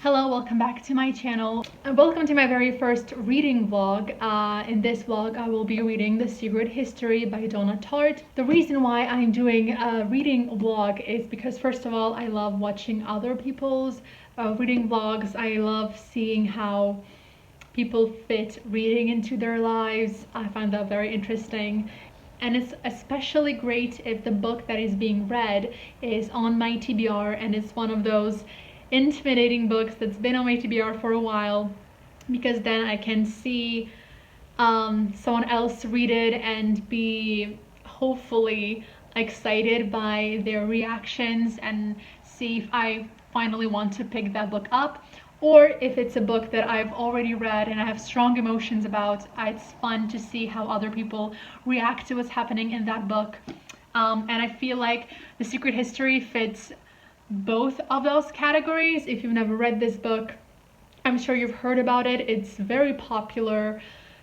Hello, welcome back to my channel. Welcome to my very first reading vlog. In this vlog, I will be reading The Secret History by Donna Tartt. The reason why I'm doing a reading vlog is because, first of all, I love watching other people's reading vlogs. I love seeing how people fit reading into their lives. I find that very interesting. And it's especially great if the book that is being read is on my TBR and it's one of those intimidating books that's been on my TBR for a while, because then I can see someone else read it and be hopefully excited by their reactions and see if I finally want to pick that book up. Or if it's a book that I've already read and I have strong emotions about, it's fun to see how other people react to what's happening in that book. And I feel like The Secret History fits both of those categories. If you've never read this book, I'm sure you've heard about it. It's very popular.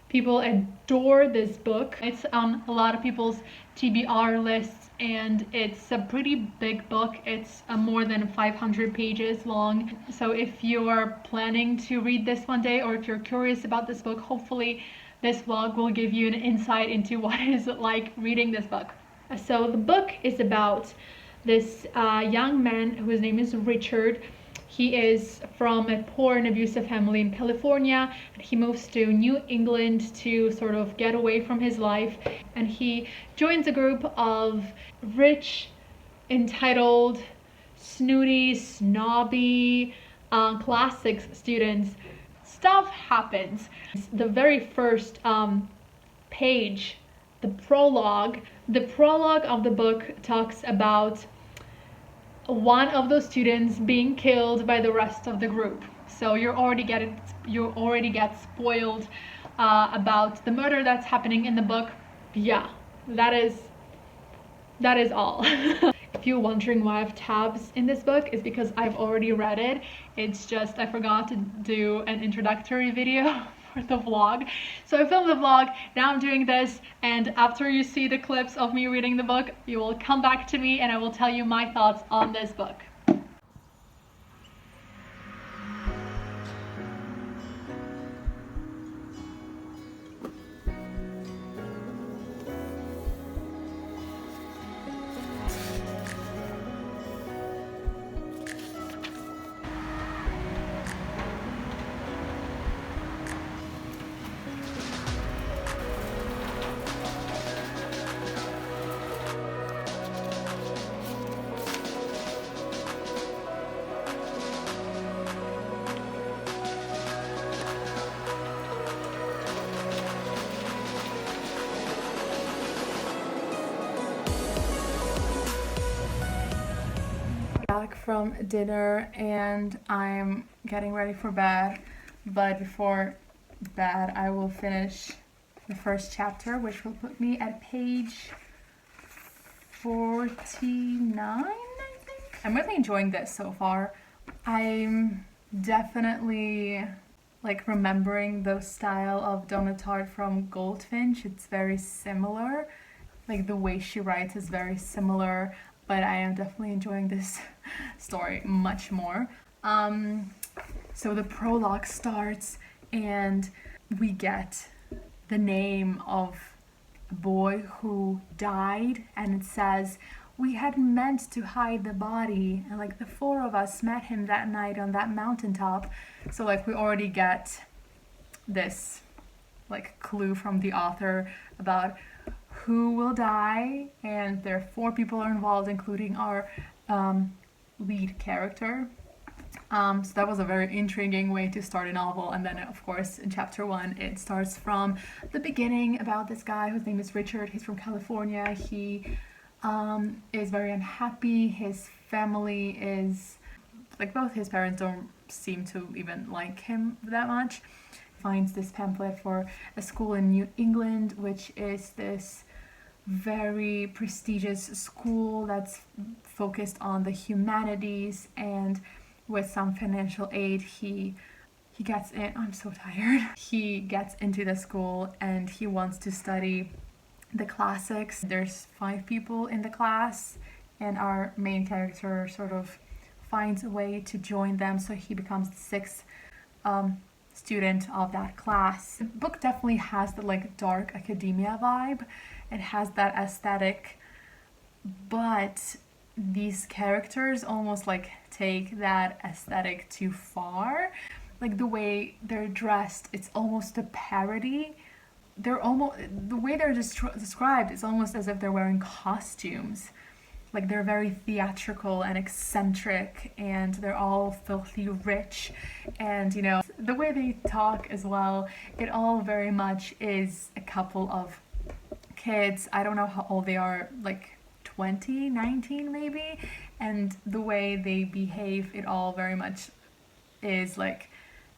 People adore this book. It's on a lot of people's TBR lists, and it's a pretty big book. It's more than 500 pages long. So if you're planning to read this one day, or if you're curious about this book, hopefully this vlog will give you an insight into what it is like reading this book. So the book is about this young man whose name is Richard. He is from a poor and abusive family in California, and he moves to New England to sort of get away from his life, and he joins a group of rich, entitled, snooty, snobby, classics students. Stuff happens. The very first page, the prologue of the book talks about one of those students being killed by the rest of the group. So you already get spoiled about the murder that's happening in the book. Yeah, that is all. If you're wondering why I have tabs in this book, it's because I've already read it. It's just I forgot to do an introductory video for the vlog. So I filmed the vlog, now I'm doing this, and after you see the clips of me reading the book, you will come back to me and I will tell you my thoughts on this book. Back from dinner and I'm getting ready for bed, but before bed I will finish the first chapter, which will put me at page 49, I think. I'm really enjoying this so far. I'm definitely like remembering the style of Donna Tartt from Goldfinch. It's very similar, like the way she writes is very similar, but I am definitely enjoying this story much more. So the prologue starts and we get the name of a boy who died, and it says, "We had meant to hide the body, and like the four of us met him that night on that mountaintop." So like we already get this like clue from the author about who will die, and there are 4 people are involved, including our lead character. So that was a very intriguing way to start a novel. And then of course in chapter 1 it starts from the beginning about this guy whose name is Richard. He's from California. He is very unhappy. His family is like, both his parents don't seem to even like him that much. Finds this pamphlet for a school in New England, which is this very prestigious school that's focused on the humanities, and with some financial aid he gets in. I'm so tired. He gets into the school and he wants to study the classics. There's 5 people in the class, and our main character sort of finds a way to join them, so he becomes the sixth student of that class. The book definitely has the like dark academia vibe. It has that aesthetic, but these characters almost like take that aesthetic too far. Like the way they're dressed, it's almost a parody. They're almost, the way they're described is almost as if they're wearing costumes. Like they're very theatrical and eccentric, and they're all filthy rich, and you know the way they talk as well, it all very much is a couple of kids. I don't know how old they are, like 20, 19 maybe, and the way they behave, it all very much is like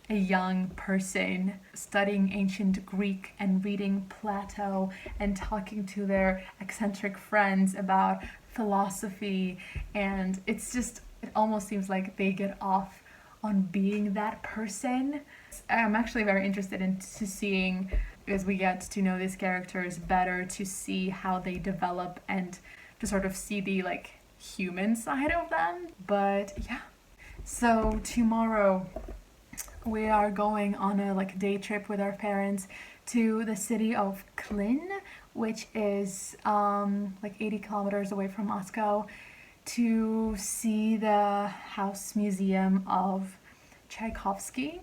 a young person studying ancient Greek and reading Plato and talking to their eccentric friends about philosophy. And it's just, it almost seems like they get off on being that person. I'm actually very interested in seeing, as we get to know these characters better, to see how they develop and to sort of see the like human side of them. But yeah, so tomorrow we are going on a like day trip with our parents to the city of Klin, which is like 80 kilometers away from Moscow, to see the house museum of Tchaikovsky,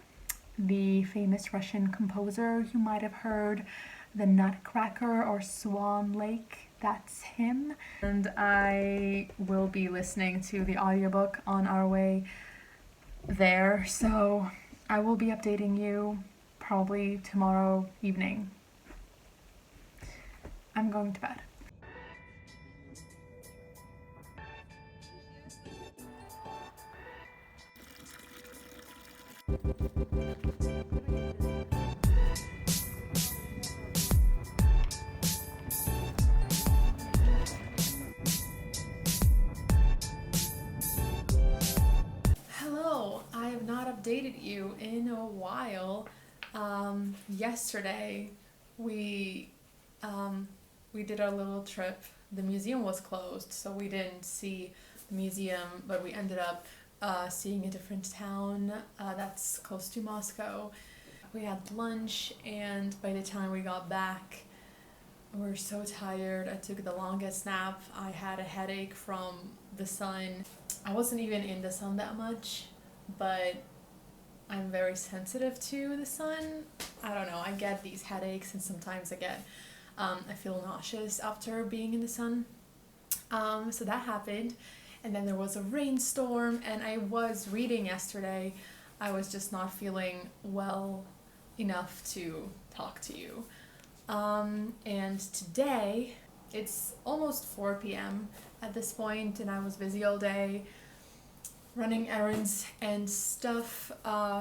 the famous Russian composer you might have heard, the Nutcracker or Swan Lake. That's him. And I will be listening to the audiobook on our way there, so I will be updating you probably tomorrow evening. I'm going to bed. Hello, I have not updated you in a while. Yesterday we did our little trip. The museum was closed, so we didn't see the museum, but we ended up seeing a different town that's close to Moscow. We had lunch, and by the time we got back, we were so tired. I took the longest nap. I had a headache from the sun. I wasn't even in the sun that much, but I'm very sensitive to the sun. I don't know, I get these headaches, and sometimes I feel nauseous after being in the sun. So that happened, and then there was a rainstorm, and I was reading yesterday. I was just not feeling well enough to talk to you. And today, it's almost 4 p.m. at this point, and I was busy all day running errands and stuff,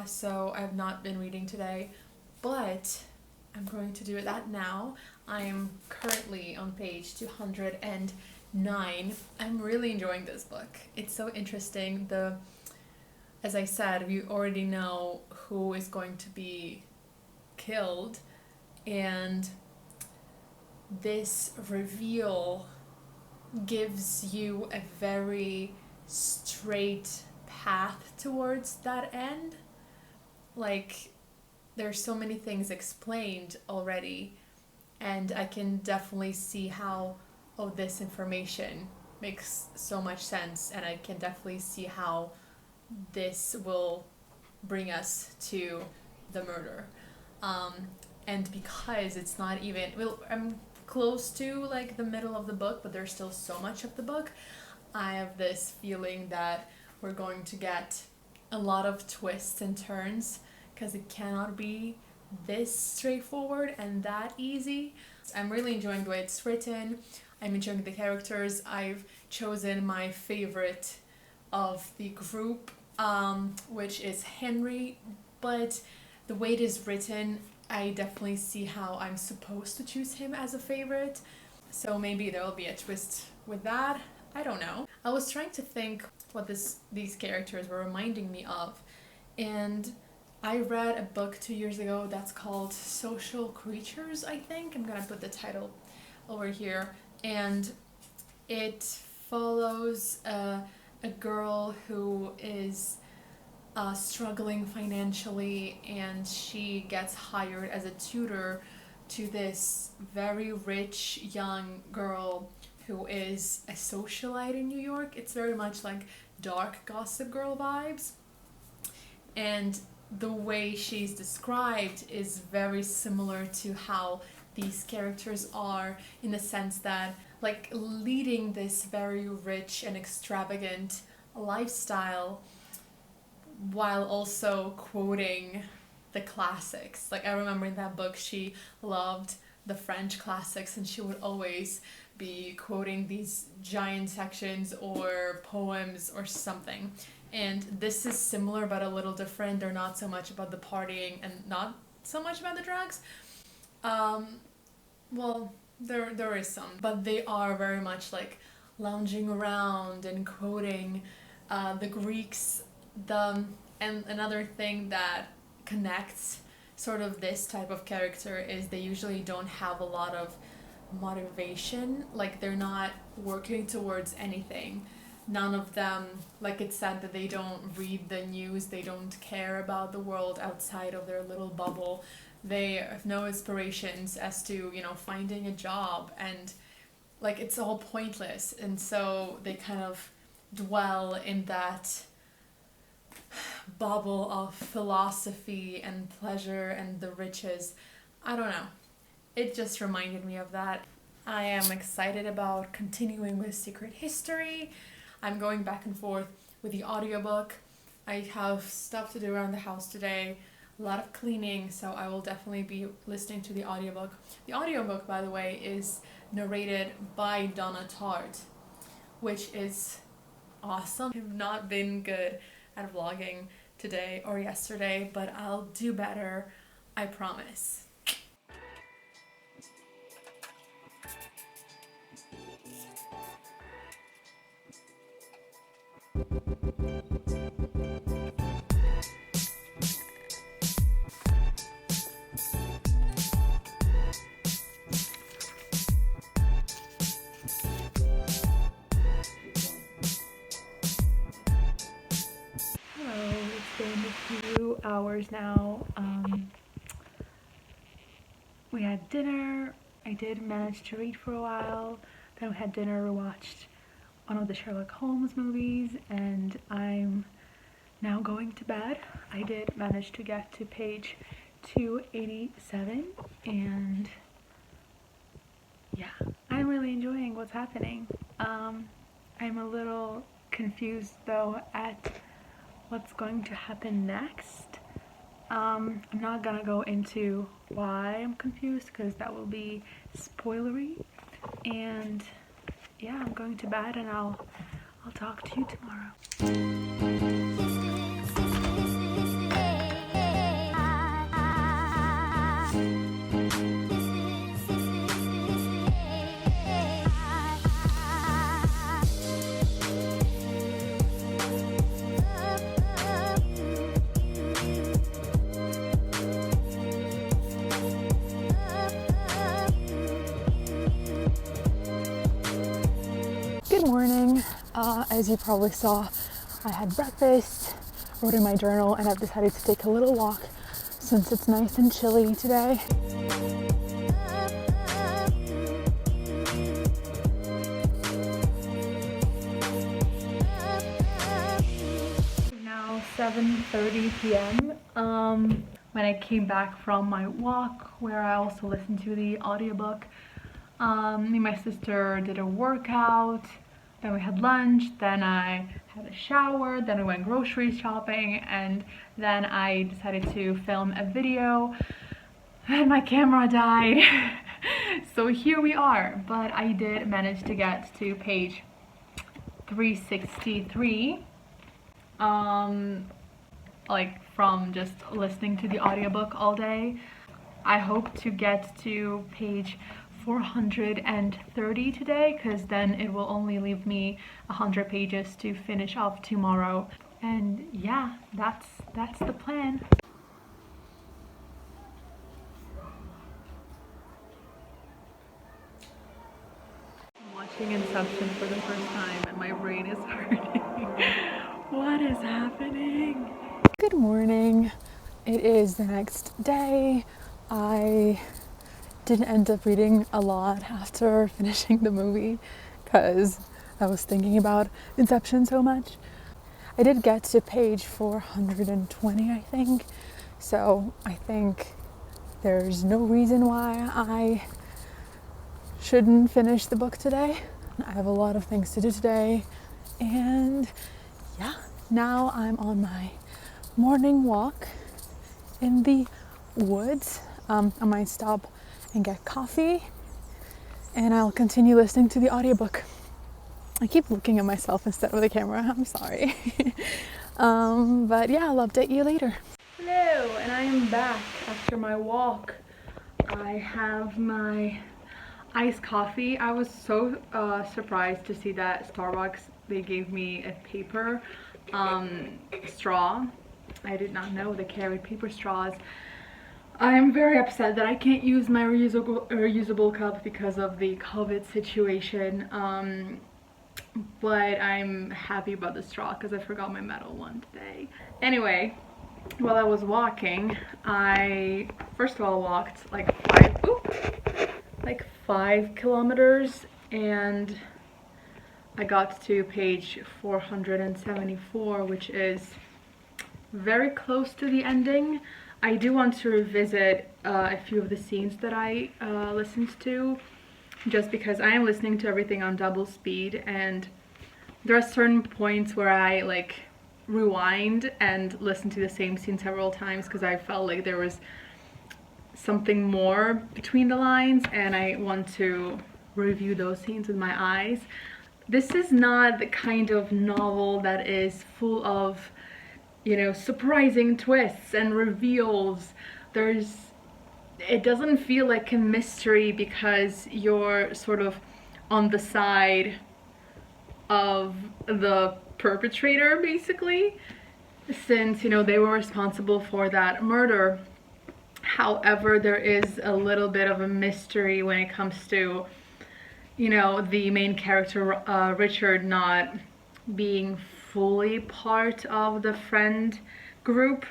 so I have not been reading today, but I'm going to do that now. I am currently on page 209. I'm really enjoying this book. It's so interesting. As I said, we already know who is going to be killed, and this reveal gives you a very straight path towards that end. Like, there's so many things explained already, and I can definitely see how, oh, this information makes so much sense, and I can definitely see how this will bring us to the murder. And because it's not even, well, I'm close to like the middle of the book, but there's still so much of the book, I have this feeling that we're going to get a lot of twists and turns, because it cannot be this straightforward and that easy. I'm really enjoying the way it's written. I'm enjoying the characters. I've chosen my favorite of the group, which is Henry, but the way it is written, I definitely see how I'm supposed to choose him as a favorite. So maybe there will be a twist with that. I don't know. I was trying to think what these characters were reminding me of, and I read a book 2 years ago that's called Social Creatures, I think. I'm gonna put the title over here. And it follows a a girl who is struggling financially, and she gets hired as a tutor to this very rich young girl who is a socialite in New York. It's very much like dark Gossip Girl vibes. And the way she's described is very similar to how these characters are, in the sense that, like, leading this very rich and extravagant lifestyle while also quoting the classics. Like, I remember in that book she loved the French classics, and she would always be quoting these giant sections or poems or something. And this is similar but a little different. They're not so much about the partying and not so much about the drugs. Well, there is some, but they are very much like lounging around and quoting the Greeks. And another thing that connects sort of this type of character is they usually don't have a lot of motivation. Like, they're not working towards anything. None of them, like it said, that they don't read the news, they don't care about the world outside of their little bubble. They have no aspirations as to, finding a job, and like it's all pointless. And so they kind of dwell in that bubble of philosophy and pleasure and the riches. I don't know. It just reminded me of that. I am excited about continuing with Secret History. I'm going back and forth with the audiobook. I have stuff to do around the house today, a lot of cleaning, so I will definitely be listening to the audiobook. The audiobook, by the way, is narrated by Donna Tartt, which is awesome. I've not been good at vlogging today or yesterday, but I'll do better, I promise. Hello, it's been a few hours now. We had dinner. I did manage to read for a while. Then we had dinner, we watched one of the Sherlock Holmes movies, and I'm now going to bed. I did manage to get to page 287, and yeah, I'm really enjoying what's happening. I'm a little confused though at what's going to happen next. I'm not gonna go into why I'm confused because that will be spoilery. And yeah, I'm going to bed, and I'll talk to you tomorrow. Good morning. As you probably saw, I had breakfast, wrote in my journal, and I've decided to take a little walk since it's nice and chilly today. Now 7:30 p.m. When I came back from my walk, where I also listened to the audiobook, me and my sister did a workout, then we had lunch, then I had a shower, then we went grocery shopping, and then I decided to film a video, and my camera died. So here we are, but I did manage to get to page 363, like from just listening to the audiobook all day. I hope to get to page 430 today, because then it will only leave me 100 pages to finish off tomorrow. And yeah, that's the plan. I'm watching Inception for the first time and my brain is hurting. What is happening? Good morning. It is the next day. I didn't end up reading a lot after finishing the movie because I was thinking about Inception so much. I did get to page 420, I think. So I think there's no reason why I shouldn't finish the book today. I have a lot of things to do today. And yeah, now I'm on my morning walk in the woods. I might stop and get coffee, and I'll continue listening to the audiobook. I keep looking at myself instead of the camera. I'm sorry. But yeah, I'll update you later. Hello, and I am back after my walk. I have my iced coffee. I was so surprised to see that Starbucks, they gave me a paper straw. I did not know they carried paper straws. I am very upset that I can't use my reusable cup because of the COVID situation. But I'm happy about the straw because I forgot my metal one today. Anyway, while I was walking, I first of all walked like 5 kilometers, and I got to page 474, which is very close to the ending. I do want to revisit a few of the scenes that I listened to, just because I am listening to everything on double speed, and there are certain points where I like rewind and listen to the same scene several times because I felt like there was something more between the lines, and I want to review those scenes with my eyes. This is not the kind of novel that is full of, you know, surprising twists and reveals. It doesn't feel like a mystery because you're sort of on the side of the perpetrator, basically, since, you know, they were responsible for that murder. However, there is a little bit of a mystery when it comes to, you know, the main character, Richard, not being fully part of the friend group.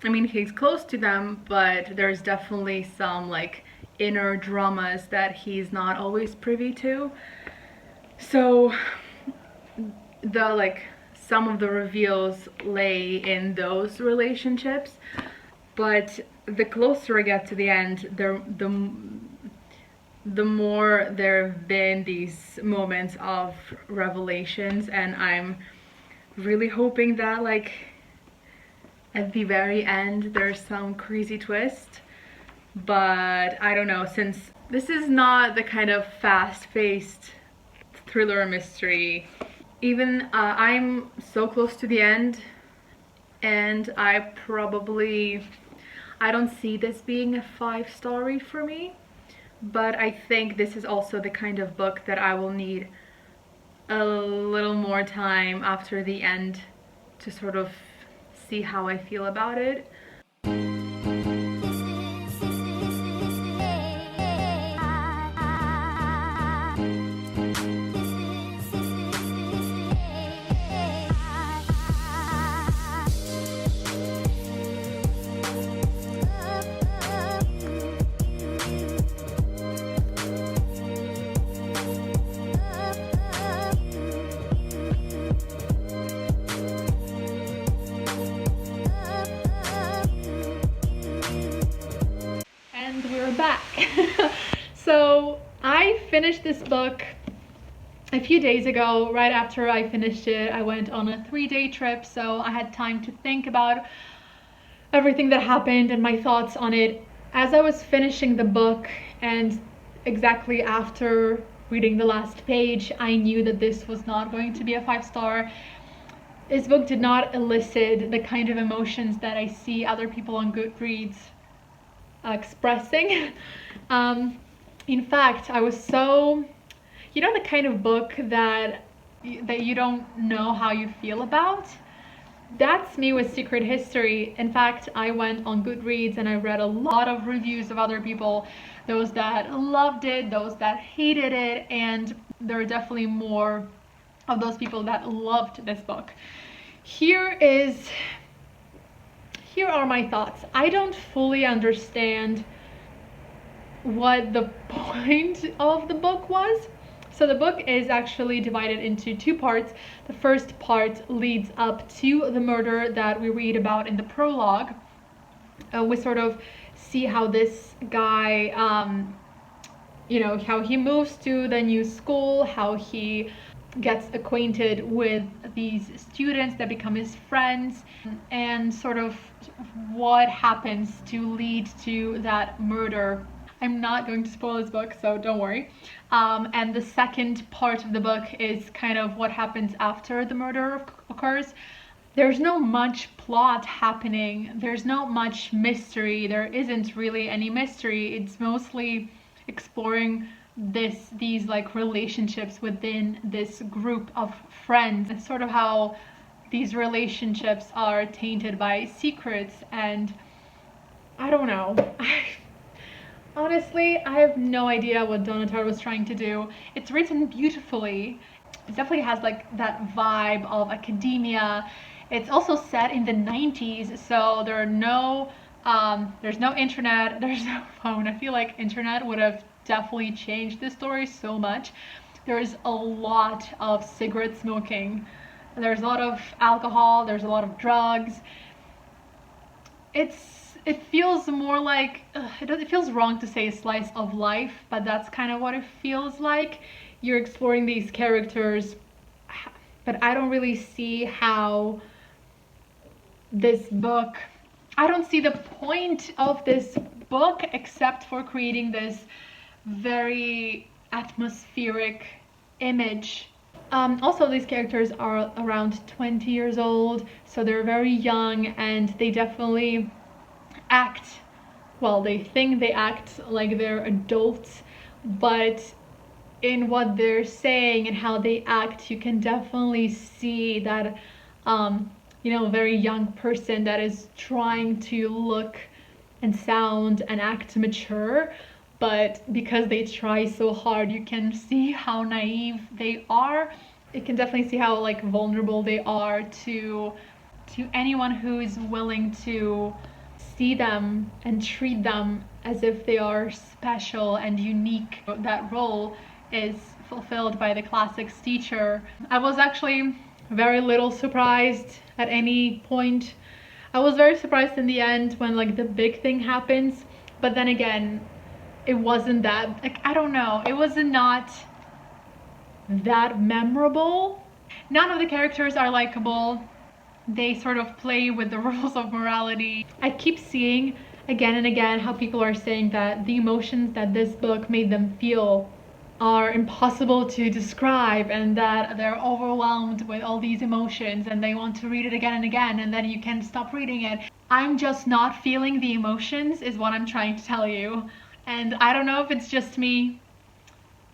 I mean, he's close to them, but there's definitely some like inner dramas that he's not always privy to. So some of the reveals lay in those relationships, but the closer I get to the end, the more there have been these moments of revelations, and I'm really hoping that like at the very end there's some crazy twist. But I don't know, since this is not the kind of fast-paced thriller mystery, even I'm so close to the end, and I don't see this being a 5-star read for me. But I think this is also the kind of book that I will need a little more time after the end to sort of see how I feel about it. Back. So I finished this book a few days ago. Right after I finished it, I went on a 3-day trip, so I had time to think about everything that happened and my thoughts on it. As I was finishing the book, and exactly after reading the last page, I knew that this was not going to be a 5-star. This book did not elicit the kind of emotions that I see other people on Goodreads expressing. In fact, I was so, you know, the kind of book that you don't know how you feel about. That's me with Secret History. In fact, I went on Goodreads and I read a lot of reviews of other people, those that loved it, those that hated it, and there are definitely more of those people that loved this book. Here are my thoughts. I don't fully understand what the point of the book was. So the book is actually divided into two parts. The first part leads up to the murder that we read about in the prologue. We sort of see how this guy, how he moves to the new school, how he gets acquainted with these students that become his friends, and sort of what happens to lead to that murder. I'm not going to spoil this book, so don't worry. And the second part of the book is kind of what happens after the murder occurs. There's no much plot happening. There's not much mystery. There isn't really any mystery. It's mostly exploring these like relationships within this group of friends, and sort of how these relationships are tainted by secrets. And I don't know. Honestly, I have no idea what Donna Tartt was trying to do. It's written beautifully. It definitely has like that vibe of academia. It's also set in the 90s, so there's no internet, there's no phone. I feel like internet would have definitely changed the story so much. There's a lot of cigarette smoking. There's a lot of alcohol, there's a lot of drugs. It feels more like, it feels wrong to say a slice of life, but that's kind of what it feels like. You're exploring these characters, but I don't really see how this book, I don't see the point of this book except for creating this very atmospheric image. Also, these characters are around 20 years old, so they're very young, and they definitely they think they act like they're adults, but in what they're saying and how they act, you can definitely see that, very young person that is trying to look and sound and act mature, but because they try so hard, you can see how naive they are. You can definitely see how like vulnerable they are to anyone who is willing to see them and treat them as if they are special and unique. That role is fulfilled by the classics teacher. I was actually very little surprised at any point. I was very surprised in the end when like the big thing happens, but then again, it wasn't that, like, I don't know, it was not that memorable. None of the characters are likable. They sort of play with the rules of morality. I keep seeing again and again how people are saying that the emotions that this book made them feel are impossible to describe, and that they're overwhelmed with all these emotions and they want to read it again and again, and then you can't stop reading it. I'm just not feeling the emotions is what I'm trying to tell you. And I don't know if it's just me,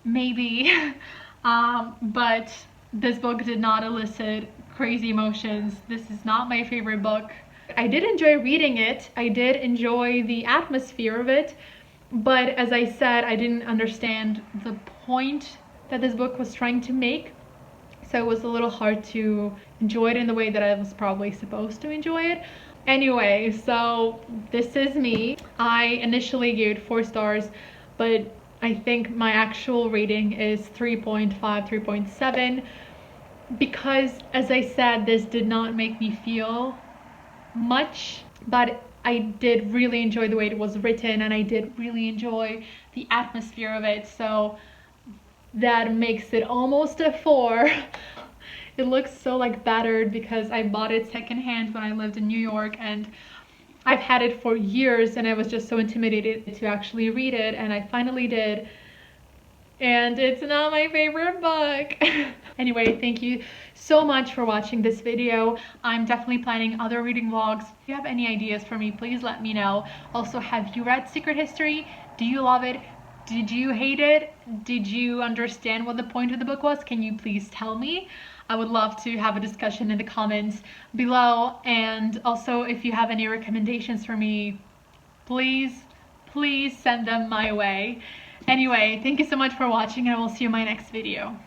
maybe, but this book did not elicit crazy emotions. This is not my favorite book. I did enjoy reading it. I did enjoy the atmosphere of it, but as I said, I didn't understand the point that this book was trying to make. So it was a little hard to enjoy it in the way that I was probably supposed to enjoy it. Anyway, so this is me. I initially gave it 4 stars, but I think my actual rating is 3.5, 3.7, because as I said, this did not make me feel much, but I did really enjoy the way it was written, and I did really enjoy the atmosphere of it, so that makes it almost a 4. It looks so like battered because I bought it secondhand when I lived in New York, and I've had it for years, and I was just so intimidated to actually read it, and I finally did. And it's not my favorite book. Anyway, thank you so much for watching this video. I'm definitely planning other reading vlogs. If you have any ideas for me, please let me know. Also, have you read Secret History? Do you love it? Did you hate it? Did you understand what the point of the book was? Can you please tell me? I would love to have a discussion in the comments below. And also, if you have any recommendations for me, please send them my way. Anyway, thank you so much for watching, and I will see you in my next video.